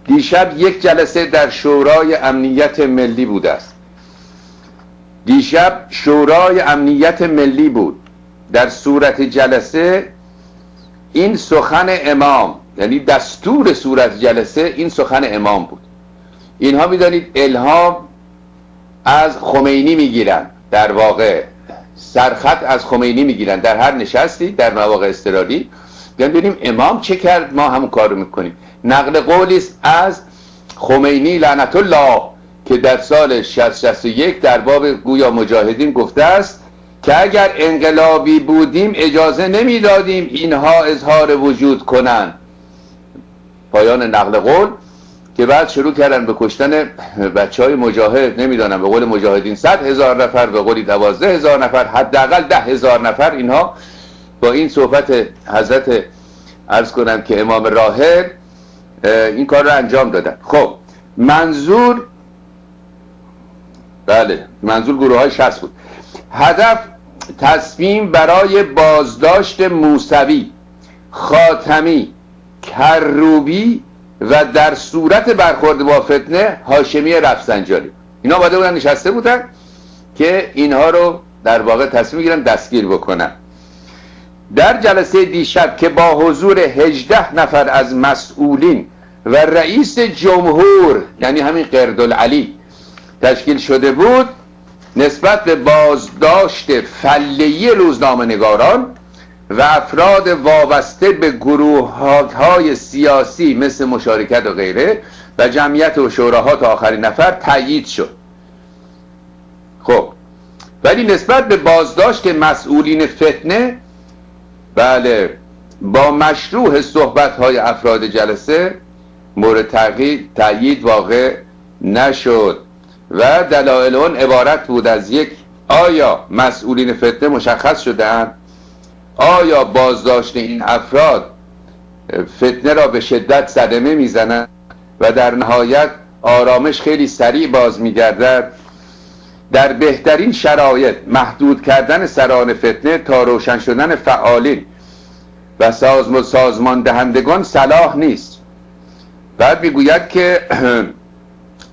دیشب یک جلسه در شورای امنیت ملی بوده است. دیشب شورای امنیت ملی بود. در صورت جلسه این سخن امام، یعنی دستور صورت جلسه این سخن امام بود. اینها میدانید الهام از خمینی میگیرن، در واقع سرخط از خمینی میگیرن در هر نشستی در مواقع اضطراری. ببینیم امام چه کرد ما همون کارو میکنیم. نقل قولی است از خمینی لعنت الله که در سال 61 در باب گویا مجاهدین گفته است که اگر انقلابی بودیم اجازه نمیدادیم اینها اظهار وجود کنند. پایان نقل قول که بعد شروع کردن به کشتن بچهای مجاهد. نمیدانم به قول مجاهدین 100,000 نفر، به قولی 12,000 نفر، حداقل 10,000 نفر اینها با این صحبت حضرت عرض کنم که امام راحل این کار رو انجام دادن. خب منظور بله منظور گروه های 60 بود. هدف تصمیم برای بازداشت موسوی، خاتمی، کروبی و در صورت برخورد با فتنه هاشمی رفسنجانی. اینا باید بودن نشسته بودن که اینها رو در واقع تصمیم گیرن دستگیر بکنن. در جلسه دیشب که با حضور 18 نفر از مسئولین و رئیس جمهور یعنی همین قردالعلی تشکیل شده بود، نسبت به بازداشت فله‌ای روزنامه‌نگاران و افراد وابسته به گروه‌های سیاسی مثل مشارکت و غیره و جمعیت و شوراها تا آخرین نفر تایید شد. خب ولی نسبت به بازداشت مسئولین فتنه بله با مشروع صحبت‌های افراد جلسه مورد تایید واقع نشد و دلایل اون عبارت بود از یک: آیا مسئولین فتنه مشخص شده‌اند؟ آیا بازداشت این افراد فتنه را به شدت صدمه میزنند و در نهایت آرامش خیلی سریع باز میگردد؟ در بهترین شرایط محدود کردن سران فتنه تا روشن شدن فعالین و سازمان دهندگان صلاح نیست. بعد میگوید که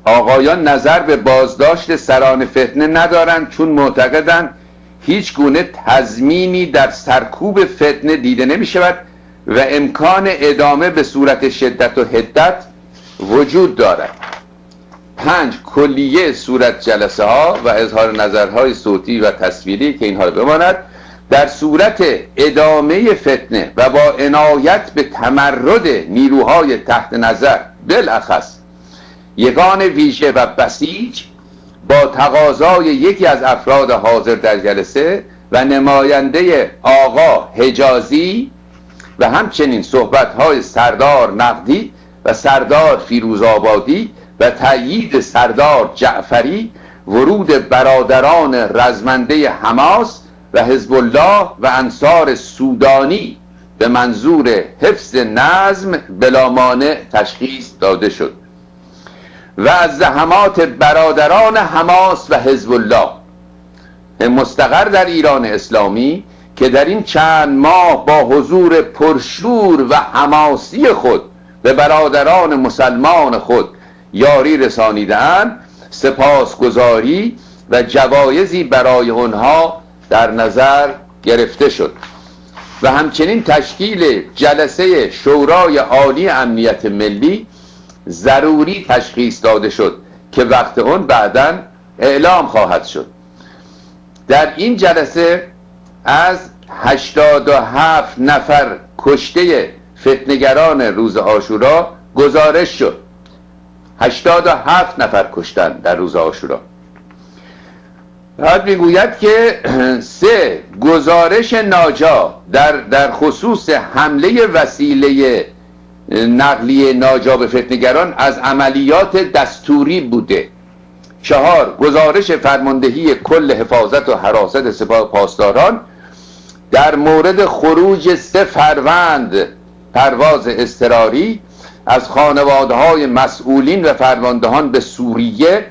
آقایان نظر به بازداشت سران فتنه ندارند چون معتقدند هیچ گونه تضمینی در سرکوب فتنه دیده نمی شود و امکان ادامه به صورت شدت و حدت وجود دارد. 5 کلیه صورت جلسه ها و اظهار نظرهای صوتی و تصویری که اینها رو بماند. در صورت ادامه فتنه و با عنایت به تمرد نیروهای تحت نظر بالاخص یگان ویژه و بسیج با تقاضای یکی از افراد حاضر در جلسه و نماینده آقا حجازی و همچنین صحبت‌های سردار نقدی و سردار فیروزآبادی و تأیید سردار جعفری، ورود برادران رزمنده حماس و حزب الله و انصار سودانی به منظور حفظ نظم بلا مانع تشخیص داده شد و از زحمات برادران حماس و حزب الله مستقر در ایران اسلامی که در این چند ماه با حضور پرشور و حماسی خود به برادران مسلمان خود یاری رسانیدند، سپاسگزاری و جوایزی برای آنها در نظر گرفته شد و همچنین تشکیل جلسه شورای عالی امنیت ملی ضروری تشخیص داده شد که وقت اون بعداً اعلام خواهد شد. در این جلسه از 87 نفر کشته فتنه‌گران روز عاشورا گزارش شد. 87 نفر کشتن در روز عاشورا. بعد میگوید که 3 گزارش ناجا در خصوص حمله وسیله نقلیه ناجا به فتنه‌گران از عملیات دستوری بوده. 4 گزارش فرماندهی کل حفاظت و حراست سپاه پاسداران در مورد خروج 3 فروند پرواز اضطراری از خانواده‌های مسئولین و فرماندهان به سوریه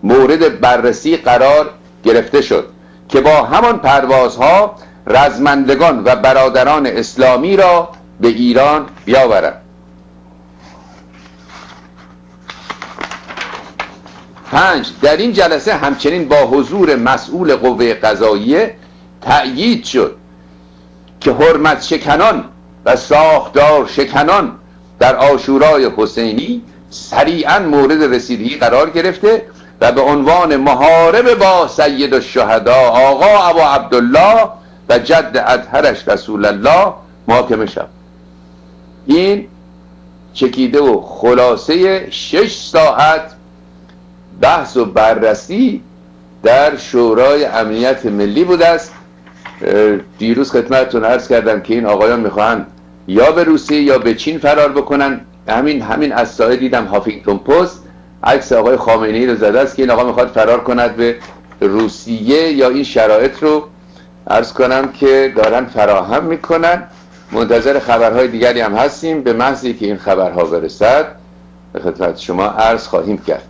مورد بررسی قرار گرفته شد که با همان پروازها رزمندگان و برادران اسلامی را به ایران بیاورند. 5. در این جلسه همچنین با حضور مسئول قوه قضاییه تأیید شد که حرمت شکنان و ساختار شکنان در عاشورای حسینی سریعا مورد رسیدگی قرار گرفته و به عنوان محارب با سید الشهدا آقا ابو عبدالله و جد اطهرش رسول الله محاکمه شد. این چکیده و خلاصه 6 ساعت بحث و بررسی در شورای امنیت ملی بوده است. دیروز خدمتتون عرض کردم که این آقایان میخواهند یا به روسیه یا به چین فرار بکنن. همین از سایه دیدم هافینگتون پست عکس آقای خامنه‌ای رو زده است که این آقا میخواد فرار کند به روسیه، یا این شرایط رو عرض کنم که دارن فراهم میکنن. منتظر خبرهای دیگری هم هستیم. به محضی که این خبرها برسد به خدمت شما عرض خواهیم کرد.